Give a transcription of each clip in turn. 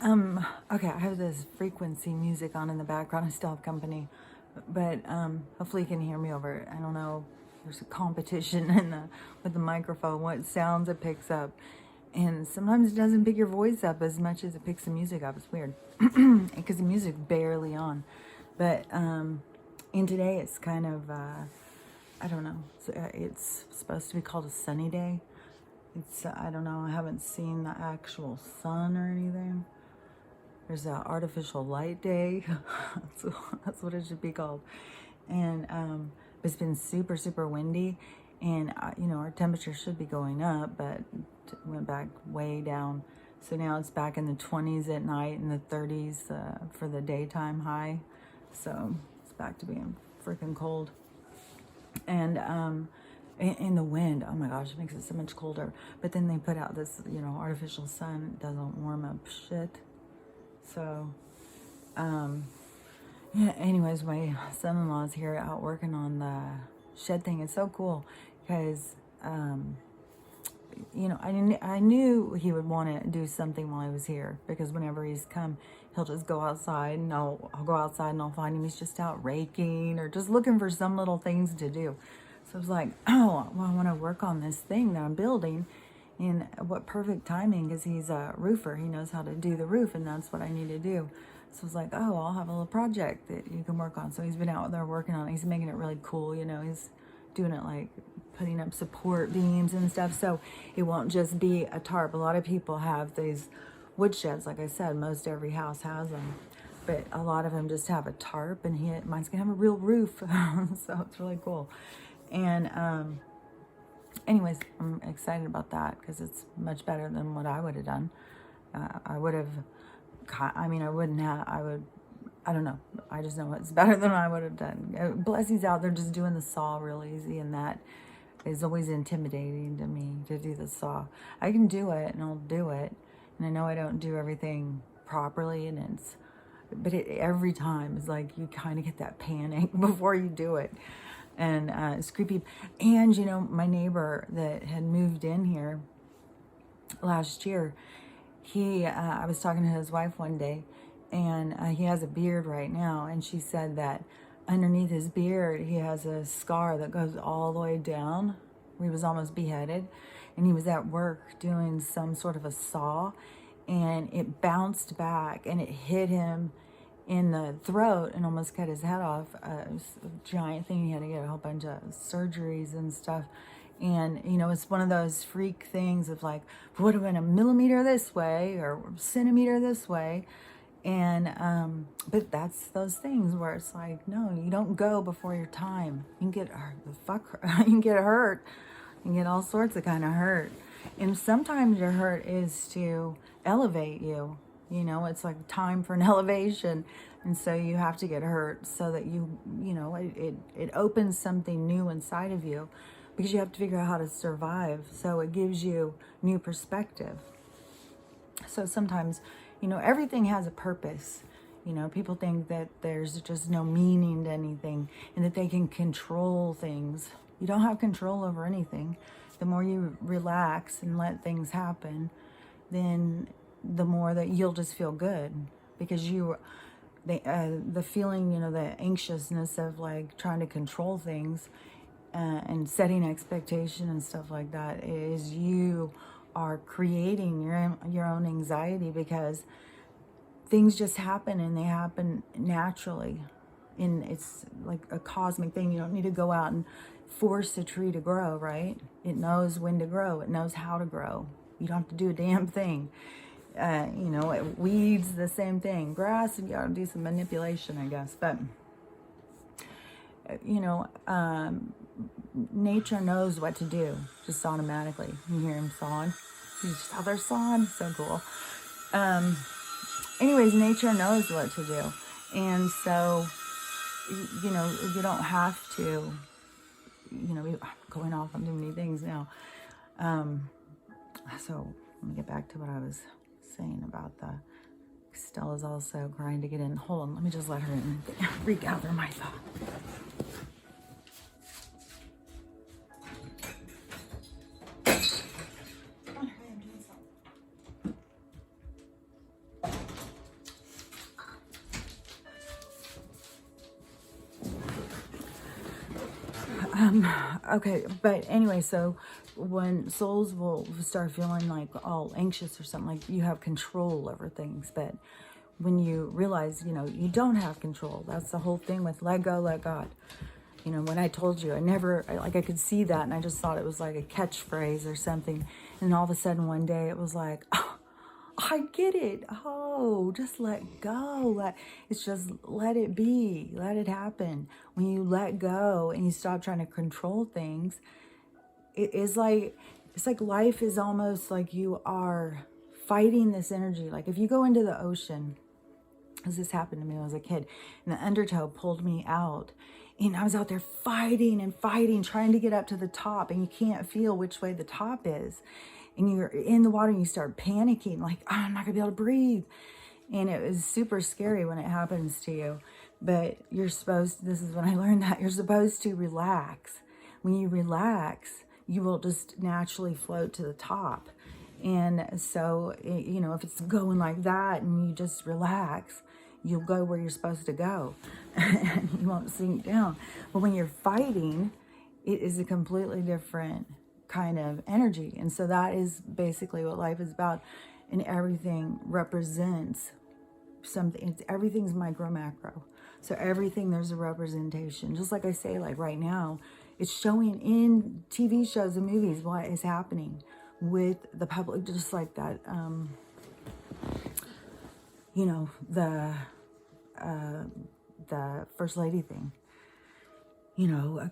Okay, I have this frequency music on in the background. I still have company, but hopefully you can hear me over it. I don't know. There's a competition with the microphone, what sounds it picks up, and sometimes it doesn't pick your voice up as much as it picks the music up. It's weird because the music's barely on. But in today, it's kind of I don't know. It's supposed to be called a sunny day. It's I don't know. I haven't seen the actual sun or anything. There's an artificial light day. That's what it should be called. And it's been super, super windy. And, our temperature should be going up, but it went back way down. So now it's back in the 20s at night and the 30s for the daytime high. So it's back to being freaking cold. And in the wind, oh my gosh, it makes it so much colder. But then they put out this, artificial sun. It doesn't warm up shit. So, yeah, anyways, my son-in-law's here out working on the shed thing. It's so cool because, I knew he would want to do something while I was here because whenever he's come, he'll just go outside and I'll go outside and I'll find him. He's just out raking or just looking for some little things to do. So I was like, oh, well, I want to work on this thing that I'm building. And what perfect timing because he's a roofer. He knows how to do the roof and that's what I need to do. So I was like, oh, I'll have a little project that you can work on. So he's been out there working on it. He's making it really cool. He's doing it like putting up support beams and stuff. So it won't just be a tarp. A lot of people have these wood sheds. Like I said, most every house has them. But a lot of them just have a tarp and mine's going to have a real roof. So it's really cool. And, anyways, I'm excited about that because it's much better than what I would have done. I don't know. I just know it's better than I would have done. Blessie's out there just doing the saw real easy, and that is always intimidating to me to do the saw. I can do it, and I'll do it, and I know I don't do everything properly, but every time it's like you kind of get that panic before you do it. And it's creepy. And, my neighbor that had moved in here last year, I was talking to his wife one day, and he has a beard right now. And she said that underneath his beard, he has a scar that goes all the way down, where he was almost beheaded. And he was at work doing some sort of a saw, and it bounced back, and it hit him in the throat and almost cut his head off. It was a giant thing. He had to get a whole bunch of surgeries and stuff. And, it's one of those freak things of like, would have been a millimeter this way or centimeter this way. And, but that's those things where it's like, no, you don't go before your time. You can get you can get hurt. You can get all sorts of kind of hurt. And sometimes your hurt is to elevate you. It's like time for an elevation. And so you have to get hurt so that it opens something new inside of you because you have to figure out how to survive. So it gives you new perspective. So sometimes, everything has a purpose. People think that there's just no meaning to anything and that they can control things. You don't have control over anything. The more you relax and let things happen, then the more that you'll just feel good because the feeling, the anxiousness of like trying to control things and setting expectation and stuff like that is you are creating your own anxiety because things just happen and they happen naturally. And it's like a cosmic thing. You don't need to go out and force a tree to grow, right? It knows when to grow. It knows how to grow. You don't have to do a damn thing. Weeds, the same thing. Grass, you gotta do some manipulation, I guess. But, nature knows what to do, just automatically. You hear him sawing. You just out there sawing. So cool. Anyways, nature knows what to do. And so, you don't have to, going off on too many things now. So let me get back to what I was saying about Stella's also trying to get in. Hold on, let me just let her in and regather my thought. Okay, but anyway, so when souls will start feeling like all anxious or something, like you have control over things, but when you realize, you don't have control, that's the whole thing with let go, let God. When I told you, I could see that, and I just thought it was like a catchphrase or something. And all of a sudden one day it was like, oh, I get it. Oh, just let go. It's just let it be. Let it happen. When you let go and you stop trying to control things, it's like life is almost like you are fighting this energy. Like if you go into the ocean, as this happened to me when I was a kid, and the undertow pulled me out. And I was out there fighting and fighting, trying to get up to the top, and you can't feel which way the top is. And you're in the water and you start panicking, like, oh, I'm not gonna be able to breathe. And it was super scary when it happens to you. But this is when I learned that, you're supposed to relax. When you relax, you will just naturally float to the top. And so, if it's going like that and you just relax, you'll go where you're supposed to go and you won't sink down. But when you're fighting, it is a completely different kind of energy. And so that is basically what life is about. And everything represents something. Everything's micro, macro. So everything, there's a representation. Just like I say, like right now, it's showing in TV shows and movies what is happening with the public, just like that, the First Lady thing,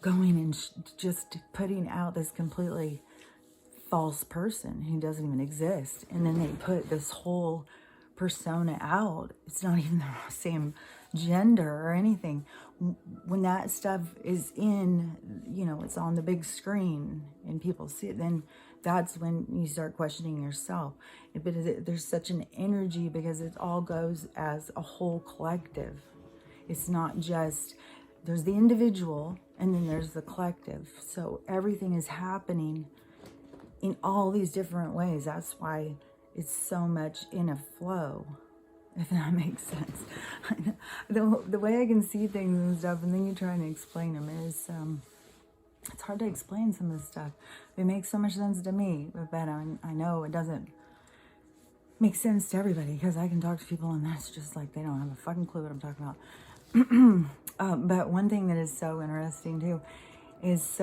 going and just putting out this completely false person who doesn't even exist. And then they put this whole persona out. It's not even the same gender or anything. When that stuff is in, it's on the big screen and people see it, then that's when you start questioning yourself. But there's such an energy because it all goes as a whole collective. It's not just, there's the individual and then there's the collective. So everything is happening in all these different ways. That's why it's so much in a flow, if that makes sense. The way I can see things and stuff, and then you try and explain them, is it's hard to explain some of this stuff. It makes so much sense to me, but I know it doesn't make sense to everybody, because I can talk to people and that's just like they don't have a fucking clue what I'm talking about. But one thing that is so interesting too is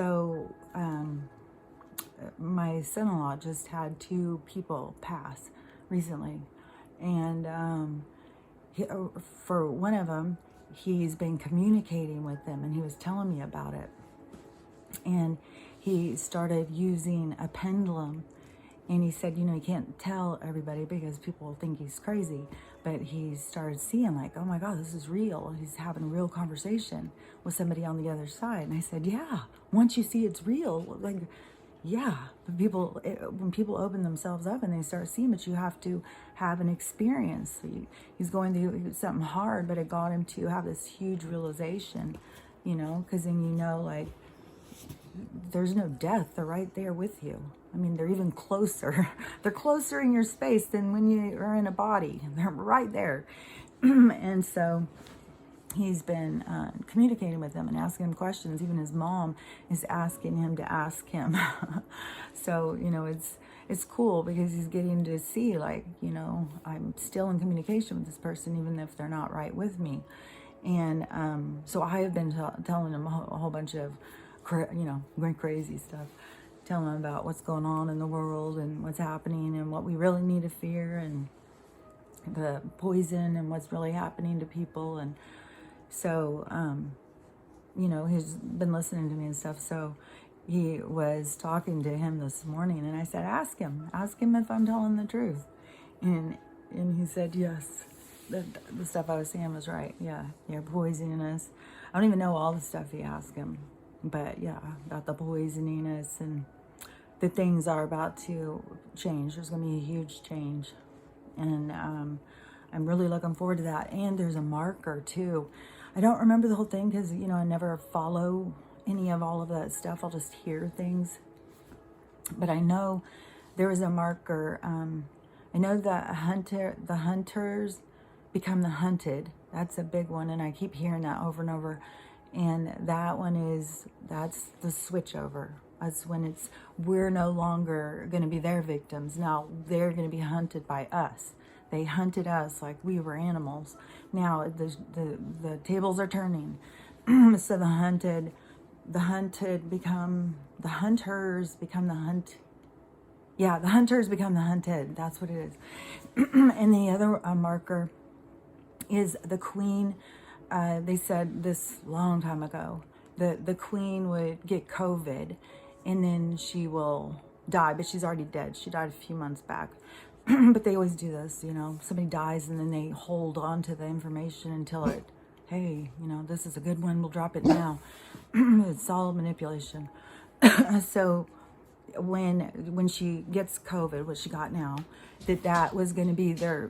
my son-in-law just had 2 people pass recently, and for one of them, he's been communicating with them, and he was telling me about it. And he started using a pendulum, and he said, he can't tell everybody because people will think he's crazy, but he started seeing like, oh my God, this is real. He's having a real conversation with somebody on the other side. And I said, yeah, once you see it's real, like, yeah, but when people open themselves up and they start seeing it, you have to have an experience. So he's going through something hard, but it got him to have this huge realization, because then like, there's no death. They're right there with you. I mean, they're even closer. They're closer in your space than when you are in a body. They're right there. And so he's been communicating with them and asking him questions. Even his mom is asking him to ask him. So, it's cool because he's getting to see, like, I'm still in communication with this person, even if they're not right with me. And so I have been telling him a whole bunch of, going crazy stuff. Telling him about what's going on in the world and what's happening and what we really need to fear, and the poison and what's really happening to people. And so, he's been listening to me and stuff. So he was talking to him this morning, and I said, ask him if I'm telling the truth. And he said, yes, the stuff I was saying was right. Yeah, you're poisoning us. I don't even know all the stuff he asked him, but yeah, about the poisoning us, and the things are about to change. There's going to be a huge change. And I'm really looking forward to that. And there's a marker too. I don't remember the whole thing because, I never follow any of all of that stuff. I'll just hear things. But I know there was a marker. I know that the hunters become the hunted. That's a big one. And I keep hearing that over and over. And that one that's the switch over. That's when we're no longer going to be their victims. Now they're going to be hunted by us. They hunted us like we were animals. Now the tables are turning. So the hunters become the hunt. Yeah, the hunters become the hunted. That's what it is. And the other marker is the queen. They said this long time ago that the queen would get COVID and then she will die, but she's already dead. She died a few months back. But they always do this, you know, somebody dies and then they hold on to the information until hey, you know, this is a good one, we'll drop it now. It's all manipulation. So when she gets COVID, what she got now, that was going to be they're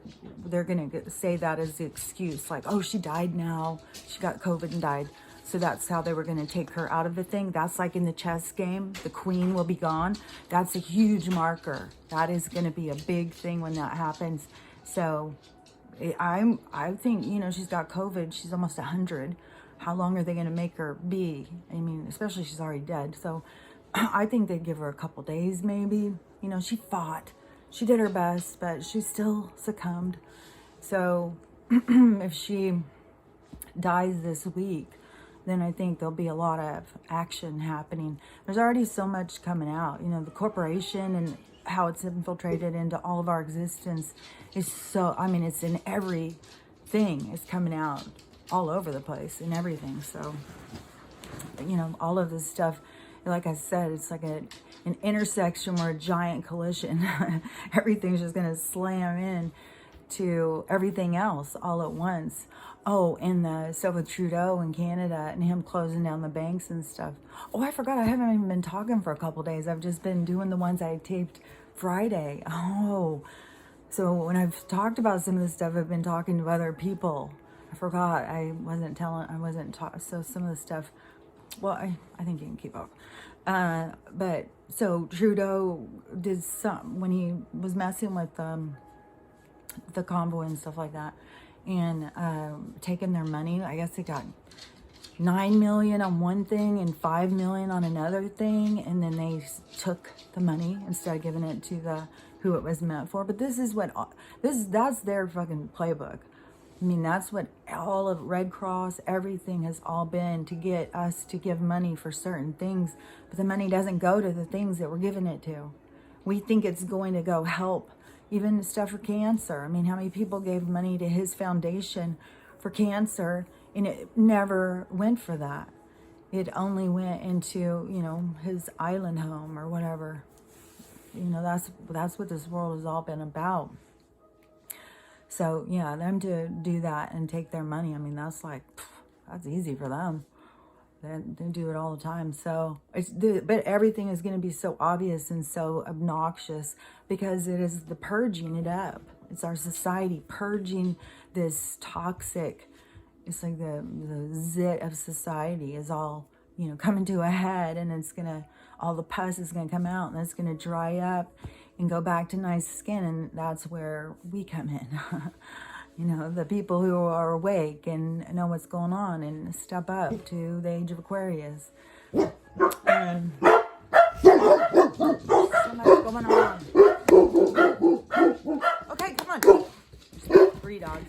going to say that as the excuse, like, oh, she died now, she got COVID and died. So that's how they were going to take her out of the thing. That's like in the chess game, the queen will be gone. That's a huge marker. That is going to be a big thing when that happens. So I think, you know, she's got COVID. She's almost 100. How long are they going to make her be? I mean, especially she's already dead. So I think they'd give her a couple days maybe. You know, she fought. She did her best, but she still succumbed. So if she dies this week, then I think there'll be a lot of action happening. There's already so much coming out. You know, the corporation and how it's infiltrated into all of our existence is so, I mean, it's in everything. It's coming out all over the place in everything. So, you know, all of this stuff, like I said, it's like an intersection or a giant collision. Everything's just going to slam in to everything else all at once. Oh, and the stuff with Trudeau in Canada and him closing down the banks and stuff. Oh, I forgot. I haven't even been talking for a couple days. I've just been doing the ones I taped Friday. Oh, so when I've talked about some of this stuff, I've been talking to other people. I forgot. So some of the stuff, well, I think you can keep up. But so Trudeau did when he was messing with the convoy and stuff like that, and taking their money. I guess they got $9 million on one thing and $5 million on another thing, and then they took the money instead of giving it to who it was meant for. But that's their fucking playbook. I mean, that's what all of Red Cross, everything has all been, to get us to give money for certain things, but the money doesn't go to the things that we're giving it to. We think it's going to go help even stuff for cancer. I mean, how many people gave money to his foundation for cancer, and it never went for that. It only went into, you know, his island home or whatever. You know, that's what this world has all been about. So, yeah, them to do that and take their money, I mean, that's easy for them. They do it all the time. So, but everything is going to be so obvious and so obnoxious because it is the purging it up. It's our society purging this toxic, it's like the zit of society is all, you know, coming to a head, and all the pus is going to come out, and it's going to dry up and go back to nice skin, and that's where we come in. You know, the people who are awake and know what's going on and step up to the age of Aquarius. And so much going on. Okay, come on. 3 dogs.